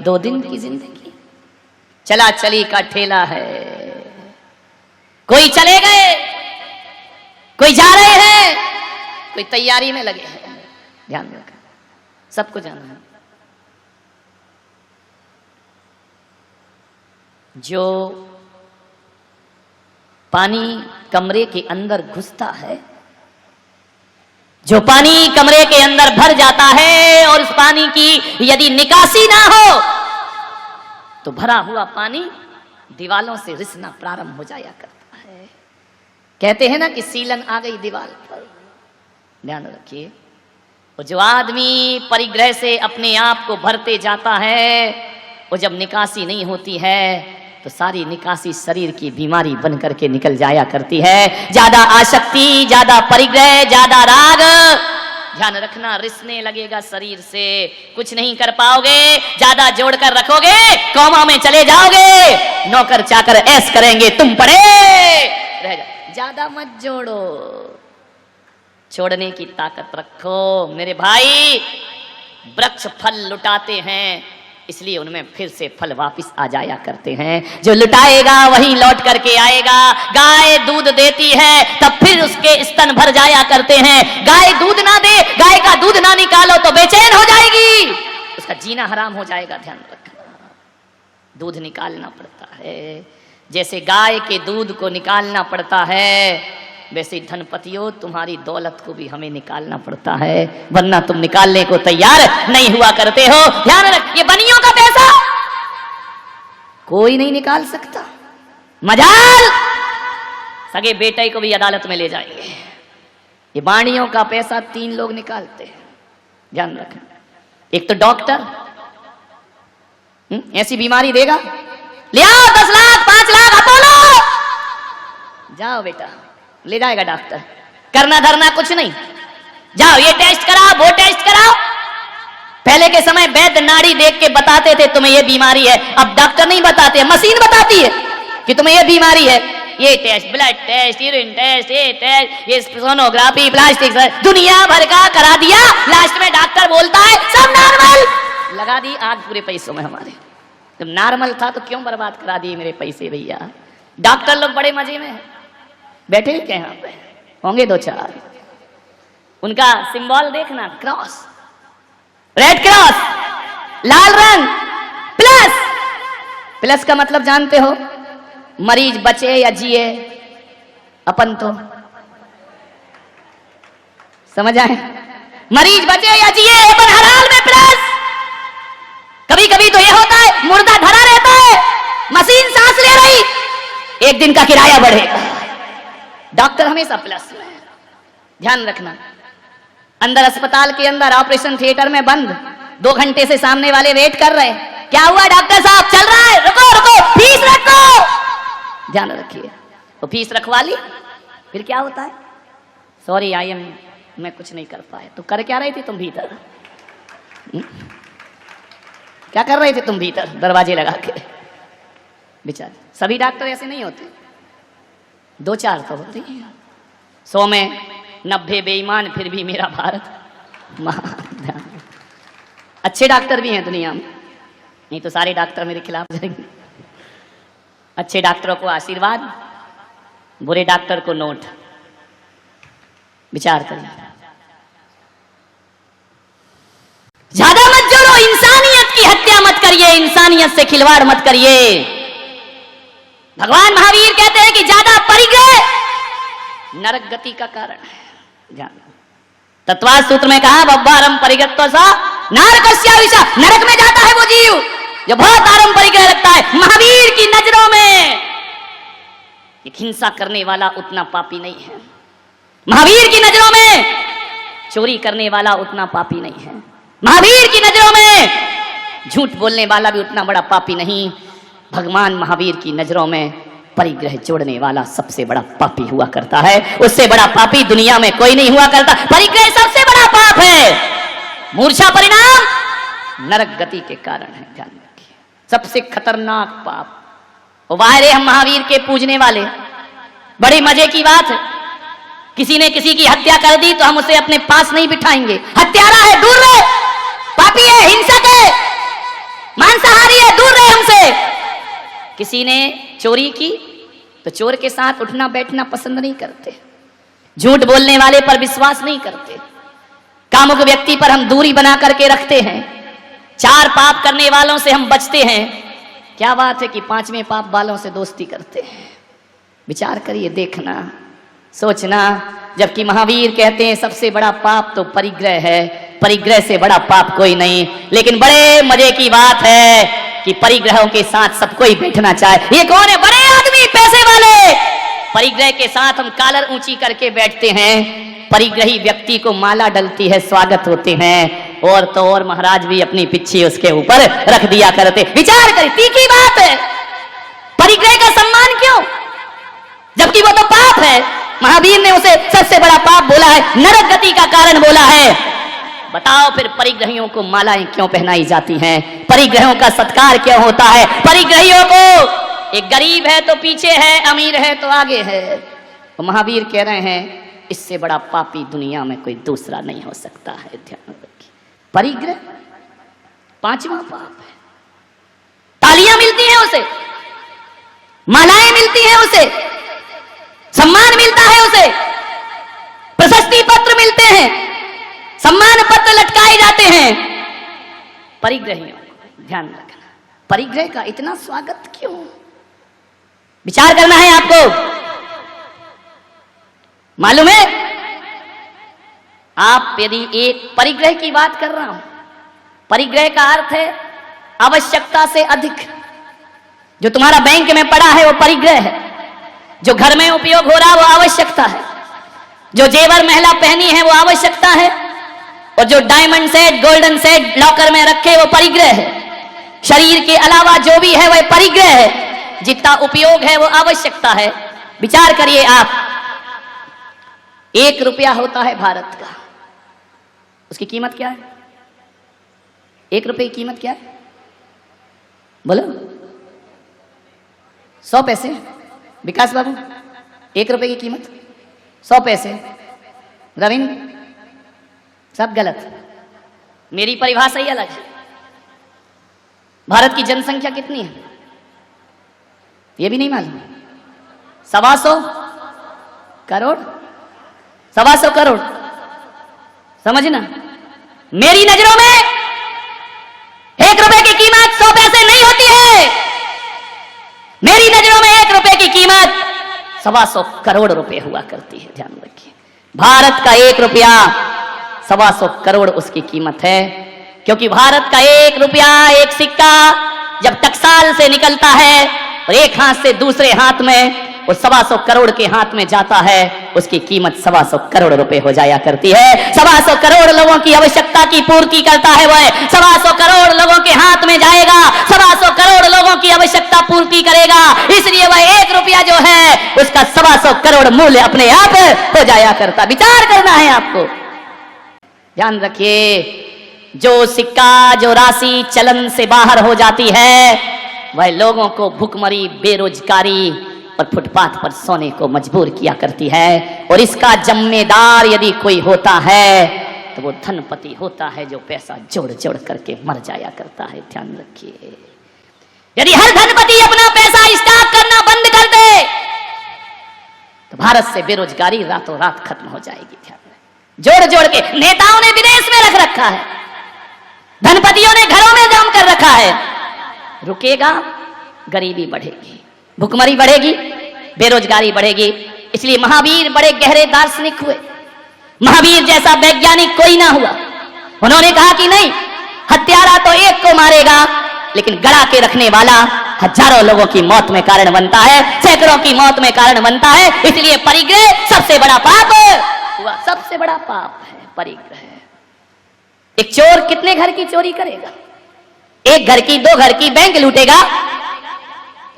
2 दिन की जिंदगी, चला चली का ठेला है। कोई चले गए, कोई जा रहे हैं, कोई तैयारी में लगे हैं। ध्यान रखना, सबको जाना है। जो पानी कमरे के अंदर घुसता है, जो पानी कमरे के अंदर भर जाता है और उस पानी की यदि निकासी ना हो तो भरा हुआ पानी दीवालों से रिसना प्रारंभ हो जाया करता है। कहते हैं ना कि सीलन आ गई दीवार पर। ध्यान रखिए, और जो आदमी परिग्रह से अपने आप को भरते जाता है, वो जब निकासी नहीं होती है तो सारी निकासी शरीर की बीमारी बन करके निकल जाया करती है। ज्यादा आसक्ति, ज्यादा परिग्रह, ज्यादा राग, ध्यान रखना, रिसने लगेगा शरीर से, कुछ नहीं कर पाओगे। ज्यादा जोड़कर रखोगे, कौमा में चले जाओगे, नौकर चाकर ऐश करेंगे, तुम पड़े रह जाओ। ज्यादा मत जोड़ो, छोड़ने की ताकत रखो। मेरे भाई, वृक्ष फल लुटाते हैं, इसलिए उनमें फिर से फल वापस आ जाया करते हैं। जो लुटाएगा वही लौट करके आएगा। गाय दूध देती है तब फिर उसके स्तन भर जाया करते हैं। गाय दूध ना दे, गाय का दूध ना निकालो तो बेचैन हो जाएगी, उसका जीना हराम हो जाएगा। ध्यान रखना, दूध निकालना पड़ता है। जैसे गाय के दूध को निकालना पड़ता है, वैसे धनपतियों तुम्हारी दौलत को भी हमें निकालना पड़ता है, वरना तुम निकालने को तैयार नहीं हुआ करते हो। ध्यान रख, ये बनियों का पैसा कोई नहीं निकाल सकता। मजाल सगे बेटे को भी अदालत में ले जाएंगे। ये बाणियों का पैसा 3 लोग निकालते हैं। ध्यान रखना, एक तो डॉक्टर, ऐसी बीमारी देगा, ले आओ 10 लाख 5 लाख अपोलो, जाओ बेटा, ले जाएगा डॉक्टर। करना धरना कुछ नहीं, जाओ ये टेस्ट कराओ, वो टेस्ट कराओ। पहले के समय वैद्य नाड़ी देख के बताते थे तुम्हें ये बीमारी है, अब डॉक्टर नहीं बताते, मशीन बताती है कि तुम्हें ये बीमारी है। ये test, blood test, urine test, ये टेस्ट, ये सोनोग्राफी, प्लास्टिक, दुनिया भर का करा दिया। लास्ट में डॉक्टर बोलता है सब नॉर्मल, लगा दी आग पूरे पैसों में हमारे। जब नॉर्मल था तो क्यों बर्बाद करा दिए मेरे पैसे भैया। डॉक्टर लोग बड़े मजे में है, बैठे क्या यहाँ पे होंगे 2-4, उनका सिंबल देखना, क्रॉस, रेड क्रॉस, लाल रंग, प्लस। प्लस का मतलब जानते हो, मरीज बचे या जिए, अपन तो समझ आए, मरीज बचे या जिए अपन हर हाल में प्लस। कभी कभी तो ये होता है मुर्दा धरा रहता है, मशीन सांस ले रही, 1 दिन का किराया बढ़ेगा। डॉक्टर हमेशा प्लस में। ध्यान रखना, अंदर अस्पताल के अंदर ऑपरेशन थिएटर में बंद, 2 घंटे से सामने वाले वेट कर रहे, क्या हुआ डॉक्टर साहब, चल रहा है, रुको रुको, फीस रखो। ध्यान रखिए, तो फीस रखवा ली, फिर क्या होता है, सॉरी मैं कुछ नहीं कर पाया। तो कर क्या रही थी तुम भीतर, क्या कर रहे थे तुम भीतर दरवाजे लगा के। बेचारे सभी डॉक्टर ऐसे नहीं होते, 2-4 तो होते हैं, 100 में 90 बेईमान, फिर भी मेरा भारत महान। अच्छे डॉक्टर भी हैं दुनिया में, नहीं तो सारे डॉक्टर मेरे खिलाफ जाएंगे। अच्छे डॉक्टरों को आशीर्वाद, बुरे डॉक्टर को नोट। विचार करिए, ज्यादा मत जोड़ो, इंसानियत की हत्या मत करिए, इंसानियत से खिलवाड़ मत करिए। भगवान महावीर कहते हैं कि ज्यादा परिग्रह नरक गति का कारण है। तत्वाद सूत्र में कहा, बब्बारम परिगत्तो सा नरकस्याविषा, नरक में जाता है वो जीव जो बहुत आरंभ परिग्रह रखता है। महावीर की नजरों में एक हिंसा करने वाला उतना पापी नहीं है, महावीर की नजरों में चोरी करने वाला उतना पापी नहीं है, महावीर की नजरों में झूठ बोलने वाला भी उतना बड़ा पापी नहीं। भगवान महावीर की नजरों में परिग्रह जोड़ने वाला सबसे बड़ा पापी हुआ करता है, उससे बड़ा पापी दुनिया में कोई नहीं हुआ करता। परिग्रह सबसे बड़ा पाप है, मूर्छा परिणाम नरक गति के कारण है। ध्यान रखिए, सबसे खतरनाक पाप। वायरे हम महावीर के पूजने वाले, बड़ी मजे की बात है, किसी ने किसी की हत्या कर दी तो हम उसे अपने पास नहीं बिठाएंगे, हत्यारा है दूर रहे, पापी है, हिंसक है, मांसाहारी किसी ने चोरी की तो चोर के साथ उठना बैठना पसंद नहीं करते, झूठ बोलने वाले पर विश्वास नहीं करते, कामुक व्यक्ति पर हम दूरी बना करके रखते हैं, 4 पाप करने वालों से हम बचते हैं। क्या बात है कि 5वें पाप वालों से दोस्ती करते हैं। विचार करिए, देखना, सोचना। जबकि महावीर कहते हैं सबसे बड़ा पाप तो परिग्रह है, परिग्रह से बड़ा पाप कोई नहीं। लेकिन बड़े मजे की बात है कि परिग्रहों के साथ सब कोई बैठना चाहे। ये कौन है? बड़े आदमी, पैसे वाले। परिग्रह के साथ हम कॉलर ऊंची करके बैठते हैं। परिग्रही व्यक्ति को माला डलती है, स्वागत होते हैं, और तो और महाराज भी अपनी पिच्छी उसके ऊपर रख दिया करते। विचार करिए, तीखी बात है। परिग्रह का सम्मान क्यों, जबकि वो तो पाप है। महावीर ने उसे सबसे बड़ा पाप बोला है, नरक गति का कारण बोला है। बताओ फिर परिग्रहियों को मालाएं क्यों पहनाई जाती हैं? परिग्रहों का सत्कार क्यों होता है? परिग्रहियों को, एक गरीब है तो पीछे है, अमीर है तो आगे है। तो महावीर कह रहे हैं इससे बड़ा पापी दुनिया में कोई दूसरा नहीं हो सकता है। ध्यान रखिए, परिग्रह 5वां पाप है। तालियां मिलती हैं उसे, मालाएं मिलती हैं उसे, सम्मान मिलता है उसे, प्रशस्ति पत्र मिलते हैं, सम्मान पत्र लटकाए जाते हैं। परिग्रहियों को ध्यान रखना, परिग्रह का इतना स्वागत क्यों? विचार करना है आपको। मालूम है, आप यदि एक परिग्रह की बात कर रहा हूं, परिग्रह का अर्थ है आवश्यकता से अधिक। जो तुम्हारा बैंक में पड़ा है वो परिग्रह है, जो घर में उपयोग हो रहा है वो आवश्यकता है, जो जेवर महिला पहनी है वो आवश्यकता है, और जो diamond set, golden set locker में रखे वो परिग्रह है। शरीर के अलावा जो भी है वह परिग्रह है, जितना उपयोग है वो आवश्यकता है। विचार करिए आप, 1 रुपया होता है भारत का, उसकी कीमत क्या है? 1 रुपये की कीमत क्या है? बोलो। 100 पैसे। विकास बाबू, 1 रुपये की कीमत 100 पैसे। रविंद्र, सब गलत, मेरी परिभाषा ही अलग है। भारत की जनसंख्या कितनी है ये भी नहीं मालूम? 125 करोड़, 125 करोड़। समझना, मेरी नजरों में 1 रुपए की कीमत 100 पैसे नहीं होती है। मेरी नजरों में 1 रुपए की कीमत 125 करोड़ रुपए हुआ करती है। ध्यान रखिए, भारत का 1 रुपया 125 करोड़ उसकी कीमत है। क्योंकि भारत का 1 रुपया, एक सिक्का जब टकसाल से निकलता है और एक हाथ से दूसरे हाथ में वो 125 करोड़ के हाथ में जाता है, उसकी कीमत 125 करोड़ रुपए हो जाया करती है। 125 करोड़ लोगों की आवश्यकता की पूर्ति करता है वह, 125 करोड़ लोगों के हाथ में जाएगा, 125 करोड़ लोगों की आवश्यकता पूर्ति करेगा। इसलिए वह 1 रुपया जो है उसका 125 करोड़ मूल्य अपने आप हो जाया करता। विचार करना है आपको। ध्यान रखिए, जो सिक्का, जो राशि चलन से बाहर हो जाती है वह लोगों को भुखमरी, बेरोजगारी और फुटपाथ पर सोने को मजबूर किया करती है। और इसका जिम्मेदार यदि कोई होता है तो वो धनपति होता है, जो पैसा जोड़ जोड़ करके मर जाया करता है। ध्यान रखिए, यदि हर धनपति अपना पैसा स्टॉक करना बंद कर दे तो भारत से बेरोजगारी रातों रात खत्म हो जाएगी। ध्यान रखिए, जोड़ जोड़ के नेताओं ने विदेश में रख रखा है, धनपतियों ने घरों में जम कर रखा है। रुकेगा, गरीबी बढ़ेगी, भुखमरी बढ़ेगी, बेरोजगारी बढ़ेगी। इसलिए महावीर बड़े गहरे दार्शनिक हुए। महावीर जैसा वैज्ञानिक कोई ना हुआ। उन्होंने कहा कि नहीं, हत्यारा तो एक को मारेगा, लेकिन गड़ा के रखने वाला हजारों लोगों की मौत में कारण बनता है, सैकड़ों की मौत में कारण बनता है। इसलिए परिग्रह सबसे बड़ा पाप हुआ, सबसे बड़ा पाप है परिग्रह। एक चोर कितने घर की चोरी करेगा? 1 घर की, 2 घर की, बैंक लूटेगा।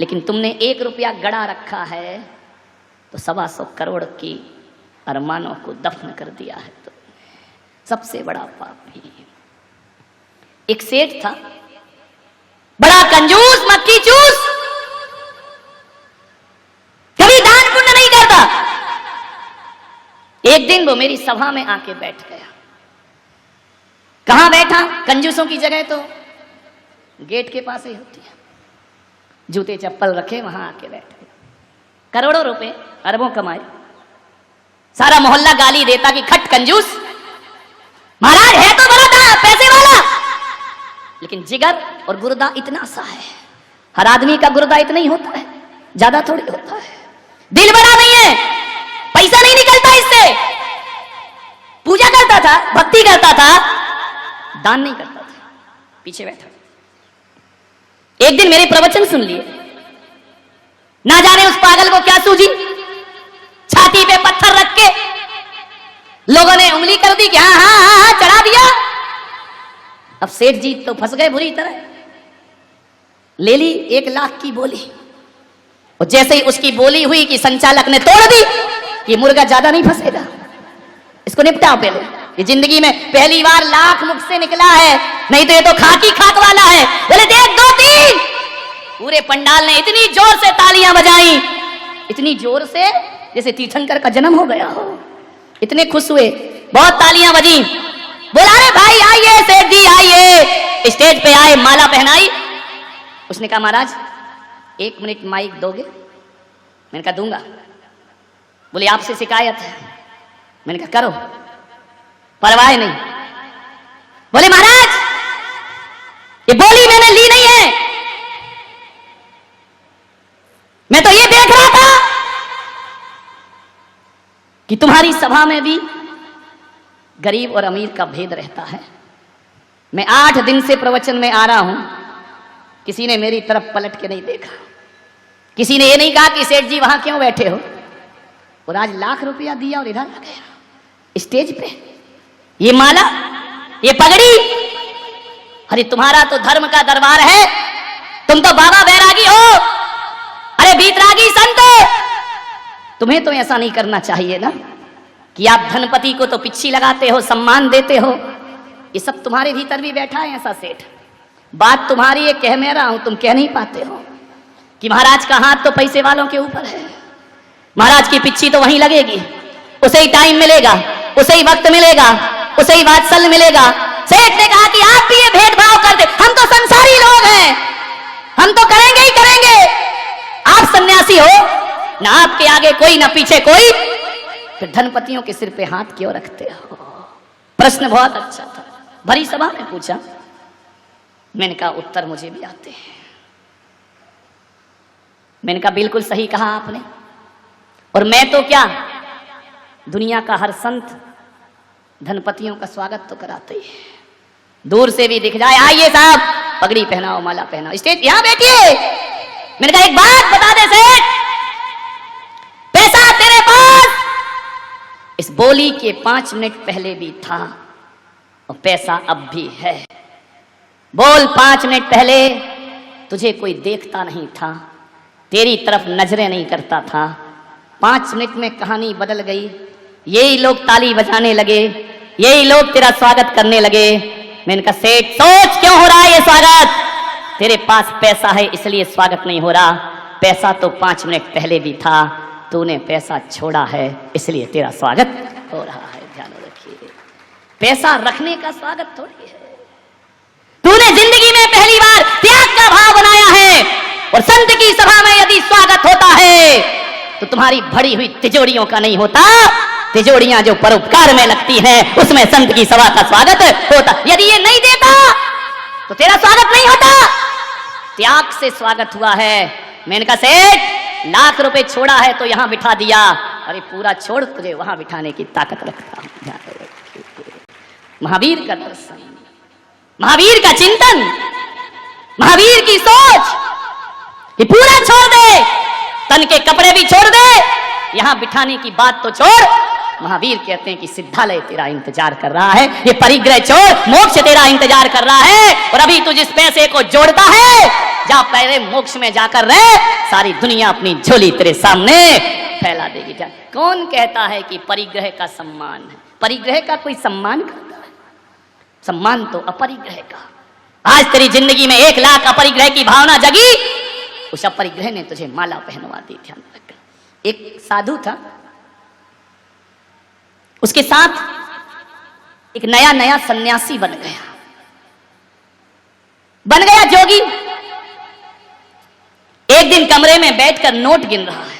लेकिन तुमने 1 रुपया गड़ा रखा है तो 125 करोड़ की अरमानों को दफन कर दिया है। तो सबसे बड़ा पाप ही। एक सेठ था, बड़ा कंजूस, मक्खी चूस, कभी दान पुण्य नहीं करता। एक दिन वो मेरी सभा में आके बैठ गया। कहां बैठा? कंजूसों की जगह तो गेट के पास ही होती है। जूते चप्पल रखे वहां आके बैठ गए, करोड़ों रुपए अरबों कमाए। सारा मोहल्ला गाली देता कि खट कंजूस, महाराज है तो बड़ा था पैसे वाला, लेकिन जिगर और गुर्दा इतना सा है। हर आदमी का गुर्दा इतना ही होता है, ज्यादा थोड़ी होता है। दिल बड़ा नहीं है, पैसा नहीं निकलता इससे। पूजा करता था, भक्ति करता था, दान नहीं करता था, पीछे बैठा। एक दिन मेरे प्रवचन सुन लिए, ना जाने उस पागल को क्या सूझी, छाती पे पत्थर रख के लोगों ने उंगली कर दी कि हाँ हाँ हाँ हाँ चढ़ा दिया। अब सेठ जी तो फंस गए बुरी तरह। ले ली 1 लाख की बोली, और जैसे ही उसकी बोली हुई कि संचालक ने तोड़ दी, ये मुर्गा ज्यादा नहीं फंसेगा, इसको निपटाओ पहले, ये जिंदगी में पहली बार लाख मुख से निकला है, नहीं तो ये तो खाकी खाक वाला है। बोले देख 2 3। पूरे पंडाल ने इतनी जोर से तालियां बजाई, इतनी जोर से जैसे तीर्थंकर का जन्म हो गया हो, इतने खुश हुए, बहुत तालियां बजी। बोला रे भाई आइए, सेठ जी आइए। स्टेज पे आए, माला पहनाई। उसने कहा महाराज 1 मिनट माइक दोगे? मैंने कहा दूंगा। बोले आपसे शिकायत है। मैंने कहा करो, परवाह नहीं। बोले महाराज ये बोली मैंने ली नहीं है, मैं तो ये देख रहा था कि तुम्हारी सभा में भी गरीब और अमीर का भेद रहता है। मैं 8 दिन से प्रवचन में आ रहा हूं, किसी ने मेरी तरफ पलट के नहीं देखा, किसी ने ये नहीं कहा कि सेठ जी वहां क्यों बैठे हो। और आज लाख रुपया दिया और इधर आ गया स्टेज पे, ये माला, ये पगड़ी। अरे तुम्हारा तो धर्म का दरबार है, तुम तो बाबा बैरागी हो, अरे बीतरागी संत। तुम्हें तो ऐसा नहीं करना चाहिए ना कि आप धनपति को तो पिच्छी लगाते हो, सम्मान देते हो। ये सब तुम्हारे भीतर भी बैठा है ऐसा सेठ। बात तुम्हारी है, कह मैं रहा हूं, तुम कह नहीं पाते हो कि महाराज का हाथ तो पैसे वालों के ऊपर है, महाराज की पिच्छी तो वहीं लगेगी, उसे ही टाइम मिलेगा, उसे ही वक्त मिलेगा, उसे ही वात्सल्य मिलेगा। सेठ ने कहा कि आप भी ये भेदभाव करते, हम तो संसारी लोग हैं, हम तो करेंगे ही करेंगे। आप सन्यासी हो, ना आपके आगे कोई ना पीछे कोई, फिर धनपतियों के सिर पे हाथ क्यों रखते हो? प्रश्न बहुत अच्छा था, भरी सभा में पूछा। मैंने कहा उत्तर मुझे भी आते हैं। मैंने कहा बिल्कुल सही कहा आपने, और मैं तो क्या, दुनिया का हर संत धनपतियों का स्वागत तो कराते ही है, दूर से भी दिख जाए, आइए साहब पगड़ी पहनाओ, माला पहनाओ, स्टेज यहां बैठिए। मैंने कहा एक बात बता दे सेठ, पैसा तेरे पास इस बोली के 5 मिनट पहले भी था और पैसा अब भी है। बोल 5 मिनट पहले तुझे कोई देखता नहीं था, तेरी तरफ नजरें नहीं करता था, 5 मिनट में कहानी बदल गई। यही लोग ताली बजाने लगे, यही लोग तेरा स्वागत करने लगे। मैंने कहा सेठ सोच क्यों हो रहा है ये स्वागत? तेरे पास पैसा है इसलिए स्वागत नहीं हो रहा, पैसा तो 5 मिनट पहले भी था, तूने पैसा छोड़ा है इसलिए तेरा स्वागत हो रहा है। ध्यान रखिए, पैसा रखने का स्वागत थोड़ी है। तूने जिंदगी में पहली बार त्याग का भाव बनाया है, और संत की सभा में यदि स्वागत होता है तो तुम्हारी भरी हुई तिजोरियों का नहीं होता, तिजोरियां जो परोपकार में लगती हैं उसमें संत की सभा का स्वागत होता। यदि ये नहीं देता तो तेरा स्वागत नहीं होता, त्याग से स्वागत हुआ है। मैंने कहा सेठ लाख रुपए छोड़ा है तो यहां बिठा दिया, अरे पूरा छोड़, तुझे वहां बिठाने की ताकत रखता हूं। महावीर का दर्शन, महावीर का चिंतन, महावीर की सोच, ये पूरा छोड़ दे, तन के कपड़े भी छोड़ दे, यहां बिठाने की बात तो छोड़। महावीर कहते हैं कि सिद्धालय तेरा इंतजार कर रहा है, ये परिग्रह छोड़, मोक्ष तेरा इंतजार कर रहा है। और अभी तू जिस पैसे को जोड़ता है, जा पहले मोक्ष में जाकर रह, सारी दुनिया अपनी झोली तेरे सामने फैला देगी। जा, कौन कहता है कि परिग्रह का सम्मान है? परिग्रह का कोई सम्मान करता है? सम्मान तो अपरिग्रह का। आज तेरी जिंदगी में 1 लाख अपरिग्रह की भावना जगी, उस अपरिग्रह ने तुझे माला पहनवा दी। ध्यान रखना। एक साधु था, उसके साथ एक नया नया सन्यासी बन गया जोगी। एक दिन कमरे में बैठकर नोट गिन रहा है।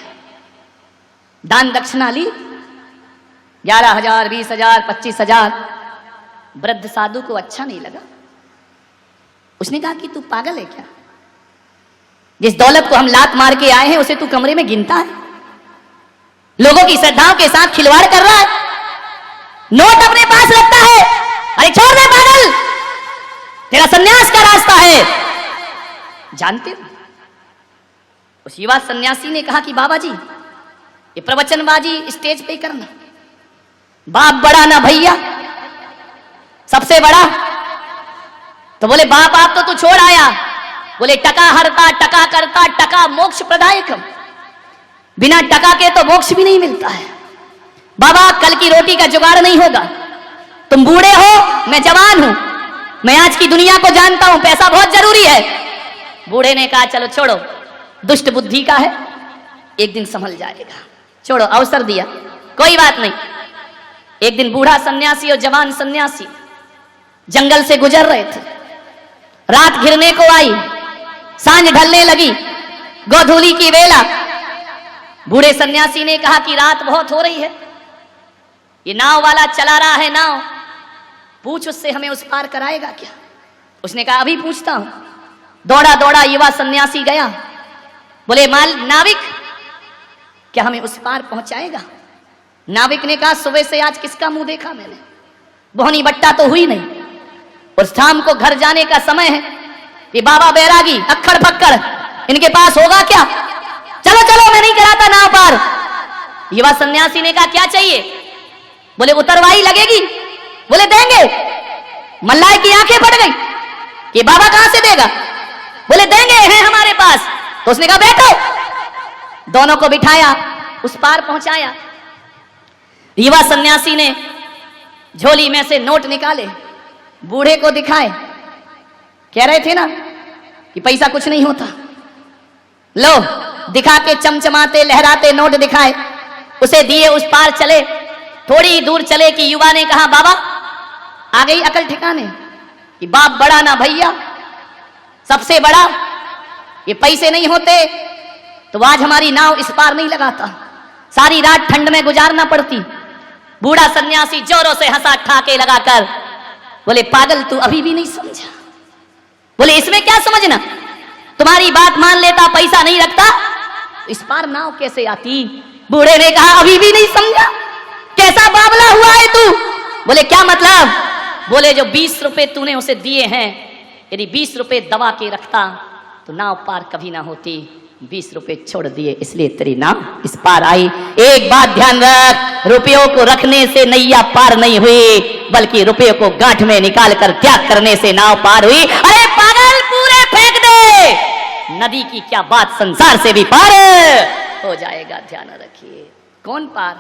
दान दक्षिणा ली 11,000, 20,000, 25,000। वृद्ध साधु को अच्छा नहीं लगा। उसने कहा कि तू पागल है क्या? जिस दौलत को हम लात मार के आए हैं उसे तू कमरे में गिनता है? लोगों की श्रद्धाओं के साथ खिलवाड़ कर रहा है, नोट अपने पास रखता है। अरे छोड़ दे पागल, तेरा सन्यास का रास्ता है। जानते हो, उस युवा सन्यासी ने कहा कि बाबा जी, ये प्रवचनबाजी स्टेज पे करना, बाप बड़ा ना भैया, सबसे बड़ा। तो बोले बाप आप तो तू छोड़ आया। बोले टका हरता, टका करता, टका मोक्ष प्रदायक, बिना टका के तो मोक्ष भी नहीं मिलता है। बाबा कल की रोटी का जुगाड़ नहीं होगा। तुम बूढ़े हो, मैं जवान हूं, मैं आज की दुनिया को जानता हूं, पैसा बहुत जरूरी है। बूढ़े ने कहा चलो छोड़ो, दुष्ट बुद्धि का है, एक दिन संभल जाएगा, छोड़ो, अवसर दिया, कोई बात नहीं। एक दिन बूढ़ा सन्यासी और जवान सन्यासी जंगल से गुजर रहे थे। रात घिरने को आई, सांझ ढलने लगी, गोधूली की वेला। बूढ़े सन्यासी ने कहा कि रात बहुत हो रही है, ये नाव वाला चला रहा है नाव, पूछ उससे हमें उस पार कराएगा क्या? उसने कहा अभी पूछता हूं। दौड़ा दौड़ा युवा सन्यासी गया। बोले माल नाविक, क्या हमें उस पार पहुंचाएगा? नाविक ने कहा सुबह से आज किसका मुंह देखा मैंने, बोहनी बट्टा तो हुई नहीं, और शाम को घर जाने का समय है। ये बाबा बैरागी अक्खड़ पक्कड़, इनके पास होगा क्या? चलो चलो, मैं नहीं कराता नाव पार। युवा सन्यासी ने कहा क्या चाहिए? बोले उतरवाई लगेगी। बोले देंगे। मल्लाह की आंखें फट गई, ये बाबा कहां से देगा? बोले देंगे, हैं हमारे पास। तो उसने कहा बैठो। दोनों को बिठाया, उस पार पहुंचाया। युवा सन्यासी ने झोली में से नोट निकाले, बूढ़े को दिखाए। कह रहे थे ना कि पैसा कुछ नहीं होता, लो दिखा के चमचमाते लहराते नोट दिखाए, उसे दिए, उस पार चले। थोड़ी दूर चले कि युवा ने कहा बाबा आ गई अकल ठिकाने, कि बाप बड़ा ना भैया, सबसे बड़ा। ये पैसे नहीं होते तो आज हमारी नाव इस पार नहीं लगाता, सारी रात ठंड में गुजारना पड़ती। बूढ़ा सन्यासी जोरों से हंसा ठाके लगाकर। बोले पागल तू अभी भी नहीं समझा? बोले इसमें क्या समझना, तुम्हारी बात मान लेता, पैसा नहीं रखता, इस पार नाव कैसे आती? बूढ़े ने कहा अभी भी नहीं समझा, कैसा बावला हुआ है तू? बोले क्या मतलब? बोले जो 20 रुपए तूने उसे दिए हैं, यदि 20 रुपए दबा के रखता तो नाव पार कभी ना होती, 20 रुपए छोड़ दिए इसलिए तेरी नाव इस पार आई। एक बात ध्यान रख, रुपयों को रखने से नैया पार नहीं हुई, बल्कि रुपयों को गांठ में निकाल कर त्याग करने से नाव पार हुई। अरे पागल, पूरे फेंक दे, नदी की क्या बात, संसार से भी पार हो जाएगा। ध्यान रखिए। कौन पार?